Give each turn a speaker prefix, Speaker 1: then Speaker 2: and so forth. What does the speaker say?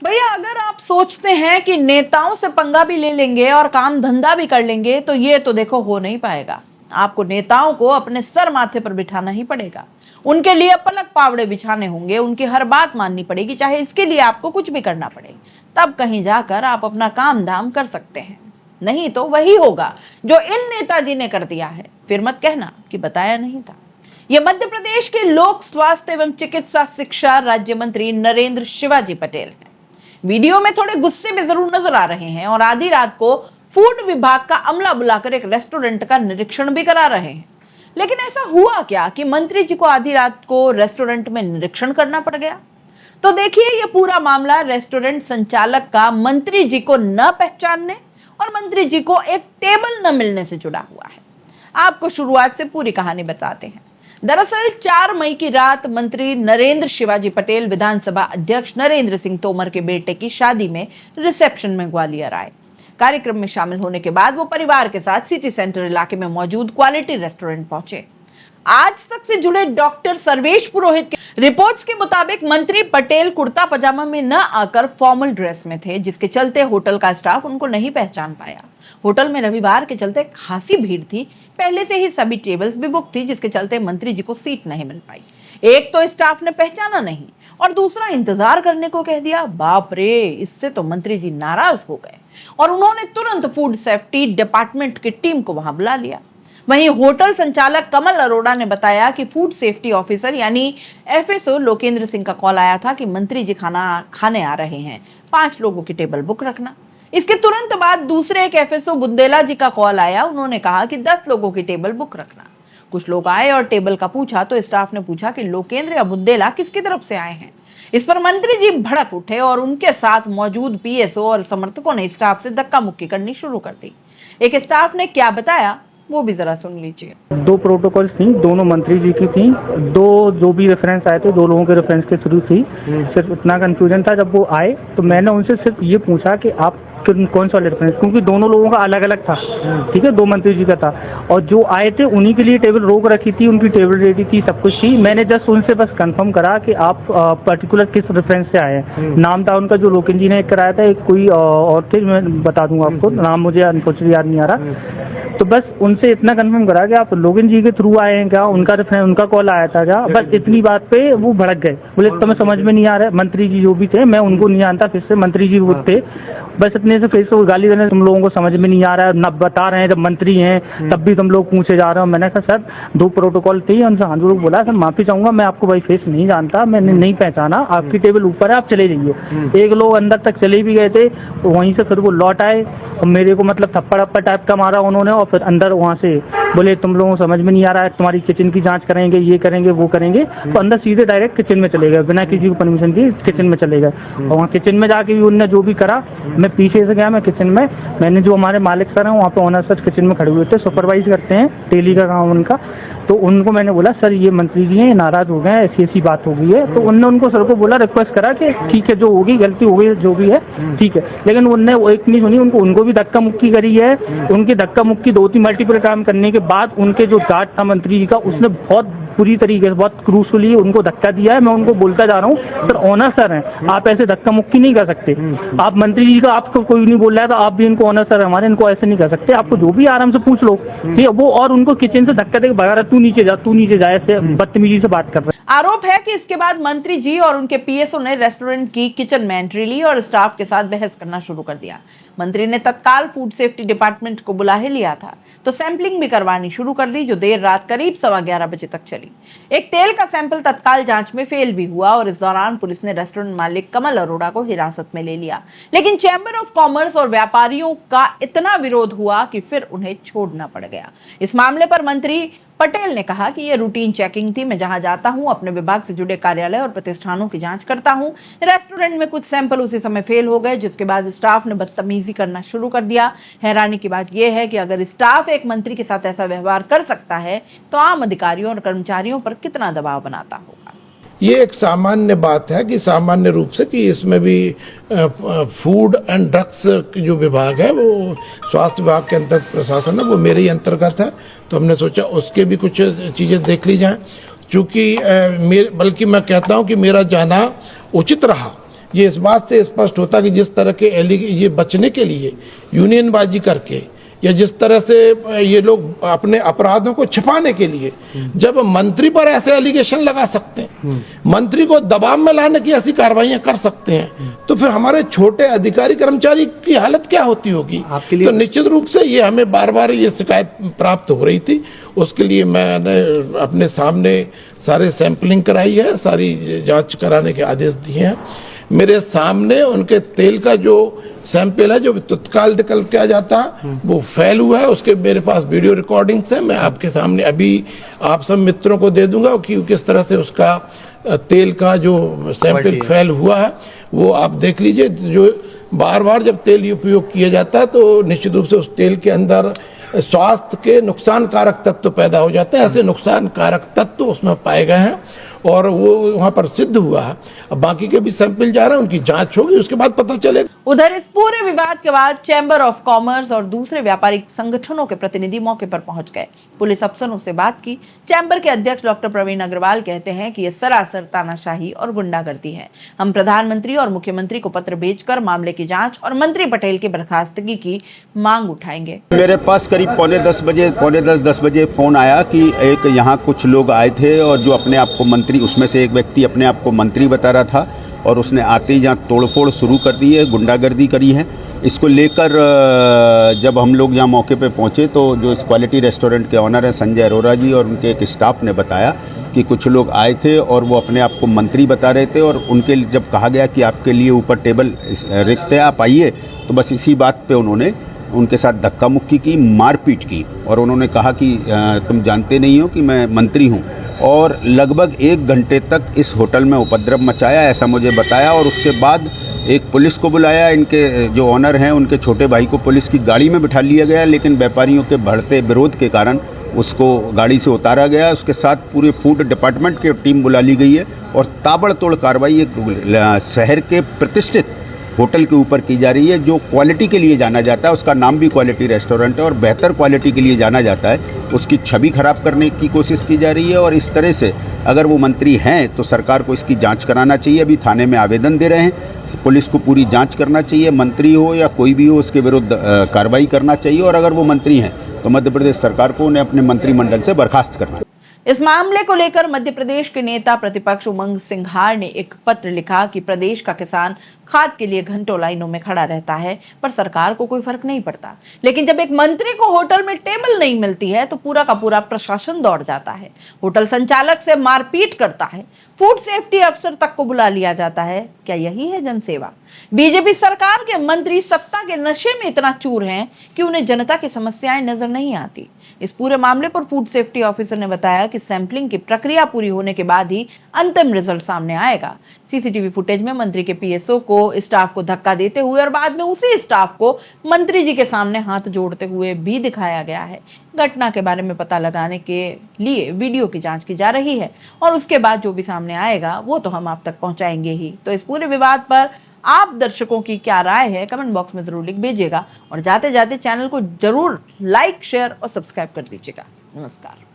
Speaker 1: भैया अगर आप सोचते हैं कि नेताओं से पंगा भी ले लेंगे और काम धंधा भी कर लेंगे तो ये तो देखो हो नहीं पाएगा। आपको नेताओं को अपने सर माथे पर बिठाना ही पड़ेगा, उनके लिए पलक पावड़े बिछाने होंगे, उनकी हर बात माननी पड़ेगी, चाहे इसके लिए आपको कुछ भी करना पड़े। तब कहीं जाकर आप अपना काम धाम कर सकते हैं। नहीं तो वही होगा जो इन नेताजी ने कर दिया है, फिर मत कहना कि बताया नहीं था। ये मध्य प्रदेश के लोक स्वास्थ्य एवं चिकित्सा शिक्षा राज्य मंत्री नरेंद्र शिवाजी पटेल हैं। वीडियो में थोड़े गुस्से में जरूर नजर आ रहे हैं और आधी रात को फूड विभाग का अमला बुलाकर एक रेस्टोरेंट का निरीक्षण भी करा रहे हैं। लेकिन ऐसा हुआ क्या कि मंत्री जी को आधी रात को रेस्टोरेंट में निरीक्षण करना पड़ गया? तो देखिए, ये पूरा मामला रेस्टोरेंट संचालक का मंत्री जी को न पहचानने और मंत्री जी को एक टेबल न मिलने से जुड़ा हुआ है। आपको शुरुआत से पूरी कहानी बताते हैं। दरअसल 4 मई की रात मंत्री नरेंद्र शिवाजी पटेल विधानसभा अध्यक्ष नरेंद्र सिंह तोमर के बेटे की शादी में रिसेप्शन में ग्वालियर आए। कार्यक्रम में शामिल होने के बाद वो परिवार के साथ सिटी सेंटर इलाके में मौजूद क्वालिटी रेस्टोरेंट पहुंचे। आज तक से जुड़े डॉक्टर सर्वेश पुरोहित के रिपोर्ट्स के मुताबिक मंत्री पटेल कुर्ता पजामा में न आकर फॉर्मल ड्रेस में थे, जिसके चलते होटल का स्टाफ उनको नहीं पहचान पाया। होटल में रविवार के चलते खासी भीड़ थी, पहले से ही सभी टेबल्स भी बुक थी, जिसके चलते मंत्री जी को सीट नहीं मिल पाई। एक तो स्टाफ ने पहचाना नहीं और दूसरा इंतजार करने को कह दिया। बाप रे, इससे तो मंत्री जी नाराज हो गए और उन्होंने तुरंत फूड सेफ्टी डिपार्टमेंट की टीम को वहां बुला लिया। वहीं होटल संचालक कमल अरोड़ा ने बताया कि फूड सेफ्टी ऑफिसर यानी एफएसओ लोकेंद्र सिंह का कॉल आया था कि मंत्री जी खाना खाने आ रहे हैं, 5 लोगों की टेबल बुक रखना। इसके तुरंत बाद दूसरे एक एफएसओ बुंदेला जी का कॉल आया, उन्होंने कहा कि 10 लोगों की टेबल बुक रखना। कुछ लोग आए और टेबल का पूछा तो स्टाफ ने पूछा कि लोकेंद्र या बुंदेला किसकी तरफ से आए हैं। इस पर मंत्री जी भड़क उठे और उनके साथ मौजूद पीएसओ और समर्थकों ने स्टाफ से धक्का मुक्की करनी शुरू कर दी। एक स्टाफ ने क्या बताया वो भी जरा सुन लीजिए।
Speaker 2: 2 प्रोटोकॉल्स थी, दोनों मंत्री जी की थी। 2 जो भी रेफरेंस आए थे 2 लोगों के रेफरेंस के थ्रू थी। सिर्फ इतना कंफ्यूजन था जब वो आए तो मैंने उनसे सिर्फ ये पूछा कि आप कौन सा रेफरेंस, क्योंकि दोनों लोगों का अलग अलग था। ठीक है, 2 मंत्री जी का था और जो आए थे उन्हीं के लिए टेबल रोक रखी थी, उनकी टेबल रेडी थी, सब कुछ थी। मैंने जस्ट उनसे बस कंफर्म करा कि आप पर्टिकुलर किस रेफरेंस से आए हैं। नाम था उनका जो लोकेंद्र जी ने कराया था, एक कोई और थे, मैं बता दूंगा आपको, नाम मुझे अनफॉर्चुनेटली याद नहीं आ रहा। तो बस उनसे इतना कंफर्म करा कि आप लोकेंद्र जी के थ्रू आए हैं क्या, उनका कॉल आया था क्या। बस इतनी बात पे वो भड़क गए, बोले तुम्हें समझ में नहीं आ रहा है। मंत्री जी जो भी थे, मैं उनको नहीं जानता, फिर से मंत्री जी वो थे, बस इतने से फिर से गाली देने, तुम लोगों को समझ में नहीं आ रहा है, न बता रहे हैं जब मंत्री हैं तब भी तुम लोग पूछे जा रहे हो। मैंने कहा सर 2 प्रोटोकॉल थे, उनसे हाथ जोड़ बोला सर माफी चाहूंगा, मैं आपको भाई फेस नहीं जानता, मैंने नहीं पहचाना, आपकी टेबल ऊपर है, आप चले जाइए। एक लोग अंदर तक चले भी गए थे, वहीं से फिर वो लौट आए और मेरे को मतलब थप्पड़ अप्पड़ टाइप का मारा उन्होंने और फिर अंदर वहां से बोले तुम लोगों को समझ में नहीं आ रहा है, तुम्हारी किचन की जांच करेंगे, ये करेंगे वो करेंगे। तो अंदर सीधे डायरेक्ट किचन में चले गए, बिना किसी को परमिशन दिए किचन में चले गए। और वहाँ किचन में जाके भी उन्होंने जो भी करा, मैं पीछे से गया, मैं किचन में, मैंने जो हमारे मालिक सर हैं वहाँ पे ओनर सर किचन में खड़े हुए थे, सुपरवाइज करते हैं, डेली का काम उनका। तो उनको मैंने बोला सर ये मंत्री जी हैं, नाराज हो गए, ऐसी ऐसी बात हो गई है। तो उनने उनको सर को बोला, रिक्वेस्ट करा कि ठीक है जो होगी गलती हो गई जो भी है ठीक है, लेकिन उनने एक नहीं सुनी, उनको भी धक्का मुक्की करी है। उनकी धक्का मुक्की 2-3 मल्टीपल काम करने के बाद उनके जो गार्ड था मंत्री जी का, उसने बहुत पूरी तरीके से बहुत क्रूशली उनको धक्का दिया है। मैं उनको बोलता जा रहा हूँ सर ऑनर सर हैं, आप ऐसे धक्का मुक्की नहीं कर सकते। आप मंत्री जी का आपको कोई नहीं बोल रहा है तो आप भी इनको ऑनर सर हमारे, इनको ऐसे नहीं कर सकते, आपको जो भी आराम से पूछ लो। ठीक है, वो और उनको किचन से धक्का देकर भगा रहा, तू नीचे जा, ऐसे बदतमीजी से बात कर रहे हैं।
Speaker 1: आरोप है कि इसके बाद मंत्री जी और उनके पीएसओ ने रेस्टोरेंट की किचन में एंट्री ली और स्टाफ के साथ बहस करना शुरू कर दिया। मंत्री ने तत्काल फूड सेफ्टी डिपार्टमेंट को बुला ही लिया था तो सैंपलिंग भी करवानी शुरू कर दी, जो देर रात करीब 11:15 बजे तक चली। एक तेल का सैंपल तत्काल जांच में फेल भी हुआ और इस दौरान पुलिस ने रेस्टोरेंट मालिक कमल अरोड़ा को हिरासत में ले लिया। लेकिन चैंबर ऑफ कॉमर्स और व्यापारियों का इतना विरोध हुआ कि फिर उन्हें छोड़ना पड़ गया। इस मामले पर मंत्री पटेल ने कहा कि यह रूटीन चेकिंग थी, मैं जहां जाता हूं अपने विभाग से जुड़े कार्यालय और प्रतिष्ठानों की जांच करता हूं। रेस्टोरेंट में कुछ सैंपल उसी समय फेल हो गए, जिसके बाद स्टाफ ने बदतमीजी करना शुरू कर दिया। हैरानी की बात यह है कि अगर स्टाफ एक मंत्री के साथ ऐसा व्यवहार कर सकता है तो आम अधिकारियों और कर्मचारियों पर कितना दबाव बनाता होगा।
Speaker 3: ये एक सामान्य बात है कि सामान्य रूप से कि इसमें भी फूड एंड ड्रग्स जो विभाग है वो स्वास्थ्य विभाग के अंतर्गत प्रशासन है, वो मेरे ही अंतर्गत है। तो हमने सोचा उसके भी कुछ चीज़ें देख ली जाएं, चूँकि बल्कि मैं कहता हूं कि मेरा जाना उचित रहा ये इस बात से स्पष्ट होता कि जिस तरह के ये बचने के लिए यूनियनबाजी करके या जिस तरह से ये लोग अपने अपराधों को छिपाने के लिए जब मंत्री पर ऐसे एलिगेशन लगा सकते हैं, मंत्री को दबाव में लाने की ऐसी कार्रवाइयां कर सकते हैं, तो फिर हमारे छोटे अधिकारी कर्मचारी की हालत क्या होती होगी।
Speaker 4: आपके लिए
Speaker 3: तो निश्चित रूप से ये हमें बार बार ये शिकायत प्राप्त हो रही थी, उसके लिए मैंने अपने सामने सारे सैंपलिंग कराई है, सारी जांच कराने के आदेश दिए हैं। मेरे सामने उनके तेल का जो सैंपल है जो तत्काल निकल के आ जाता है वो फेल हुआ है, उसके मेरे पास वीडियो रिकॉर्डिंग्स है, मैं आपके सामने अभी आप सब मित्रों को दे दूंगा कि किस तरह से उसका तेल का जो सैंपल फेल हुआ है वो आप देख लीजिए। जो बार बार जब तेल उपयोग किया जाता है तो निश्चित रूप से उस तेल के अंदर स्वास्थ्य के नुकसान कारक तत्व पैदा हो जाते हैं, ऐसे नुकसान कारक तत्व उसमें पाए गए हैं और वो वहां पर सिद्ध हुआ है। अब बाकी के भी सैंपल जा रहे हैं, उनकी जांच होगी, उसके बाद पता चलेगा।
Speaker 1: उधर इस पूरे विवाद के बाद चैम्बर ऑफ कॉमर्स और दूसरे व्यापारिक संगठनों के प्रतिनिधि मौके पर पहुंच गए, पुलिस अफसरों से बात की। चैम्बर के अध्यक्ष डॉक्टर प्रवीण अग्रवाल कहते हैं कि यह सरासर तानाशाही और गुंडागर्दी है। हम प्रधानमंत्री और मुख्यमंत्री को पत्र भेजकर मामले की जांच और मंत्री पटेल की बर्खास्तगी की मांग उठाएंगे।
Speaker 5: मेरे पास करीब पौने 10 बजे फोन आया कि एक यहाँ कुछ लोग आए थे और जो अपने आप को मंत्री, उसमें से एक व्यक्ति अपने आप को मंत्री बता रहा था और उसने आते ही यहाँ तोड़फोड़ शुरू कर दी है, गुंडागर्दी करी है। इसको लेकर जब हम लोग यहाँ मौके पे पहुँचे तो जो इस क्वालिटी रेस्टोरेंट के ऑनर हैं संजय अरोरा जी और उनके एक स्टाफ ने बताया कि कुछ लोग आए थे और वो अपने आप को मंत्री बता रहे थे और उनके जब कहा गया कि आपके लिए ऊपर टेबल रिक्त है, आप आइए, तो बस इसी बात पे उन्होंने उनके साथ धक्का मुक्की की, मारपीट की और उन्होंने कहा कि तुम जानते नहीं हो कि मैं मंत्री हूँ, और लगभग 1 घंटे तक इस होटल में उपद्रव मचाया, ऐसा मुझे बताया। और उसके बाद एक पुलिस को बुलाया, इनके जो ऑनर हैं उनके छोटे भाई को पुलिस की गाड़ी में बिठा लिया गया, लेकिन व्यापारियों के बढ़ते विरोध के कारण उसको गाड़ी से उतारा गया। उसके साथ पूरे फूड डिपार्टमेंट की टीम बुला ली गई है और ताबड़तोड़ कार्रवाई एक शहर के प्रतिष्ठित होटल के ऊपर की जा रही है जो क्वालिटी के लिए जाना जाता है, उसका नाम भी क्वालिटी रेस्टोरेंट है और बेहतर क्वालिटी के लिए जाना जाता है, उसकी छवि खराब करने की कोशिश की जा रही है। और इस तरह से अगर वो मंत्री हैं तो सरकार को इसकी जांच कराना चाहिए। अभी थाने में आवेदन दे रहे हैं, पुलिस को पूरी जांच करना चाहिए, मंत्री हो या कोई भी हो उसके विरुद्ध कार्रवाई करना चाहिए। और अगर वो मंत्री हैं तो मध्य प्रदेश सरकार को उन्हें अपने मंत्रिमंडल से बर्खास्त करना चाहिए।
Speaker 1: इस मामले को लेकर मध्य प्रदेश के नेता प्रतिपक्ष उमंग सिंघार ने एक पत्र लिखा कि प्रदेश का किसान खाद के लिए घंटों लाइनों में खड़ा रहता है पर सरकार को कोई फर्क नहीं पड़ता, लेकिन जब एक मंत्री को होटल में टेबल नहीं मिलती है तो पूरा का पूरा प्रशासन दौड़ जाता है, होटल संचालक से मारपीट करता है, फूड सेफ्टी अफसर तक को बुला लिया जाता है। क्या यही है जनसेवा? बीजेपी सरकार के मंत्री सत्ता के नशे में इतना चूर हैं कि उन्हें जनता की समस्याएं नजर नहीं आती। इस पूरे मामले पर फूड सेफ्टी ऑफिसर ने बताया कि सैंपलिंग की प्रक्रिया पूरी होने के बाद ही अंतिम रिजल्ट सामने आएगा। सीसीटीवी फुटेज में मंत्री के पीएसओ को स्टाफ को धक्का देते हुए और बाद में उसी स्टाफ को मंत्री जी के सामने हाथ जोड़ते हुए भी दिखाया गया है। घटना के बारे में पता लगाने के लिए वीडियो की जांच की जा रही है और उसके बाद जो भी सामने आएगा वो तो हम आप तक पहुंचाएंगे ही। तो इस पूरे विवाद पर आप दर्शकों की क्या राय है कमेंट बॉक्स में जरूर लिख भेजिएगा और जाते जाते चैनल को जरूर लाइक, शेयर और सब्सक्राइब कर दीजिएगा। नमस्कार।